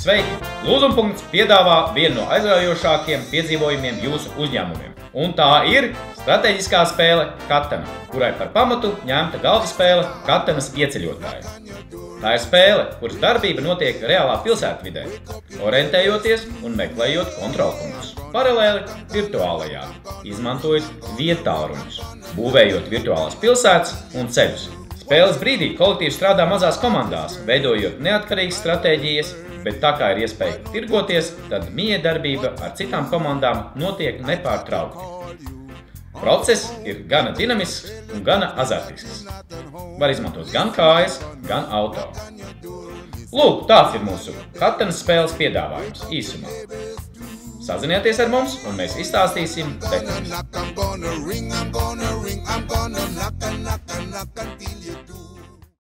Sveiki! Lūzumpunkts piedāvā vienu no aizraujošākiem piedzīvojumiem jūsu uzņēmumiem. Un tā ir strateģiskā spēle Katana, kurai par pamatu ņemta galda spēle Katanas ieceļotāji. Tā ir spēle, kuras darbība notiek reālā pilsētvidē, orientējoties un meklējot kontrolpunktus. Paralēli virtuālajā, izmantojot viedtālruņus, būvējot virtuālās pilsētas un ceļus. Spēles brīdī kolektīvs strādā mazās komandās, veidojot neatkarīgas stratēģijas, bet tā kā ir iespēja tirgoties, tad miedarbība ar citām komandām notiek nepārtraukti. Process ir gana dinamisks un gana azartisks. Var izmantot gan kājas, gan auto. Lūk, tāds ir mūsu Katanas spēles piedāvājums īsumā. Sazinieties ar mums, un mēs izstāstīsim detaļas.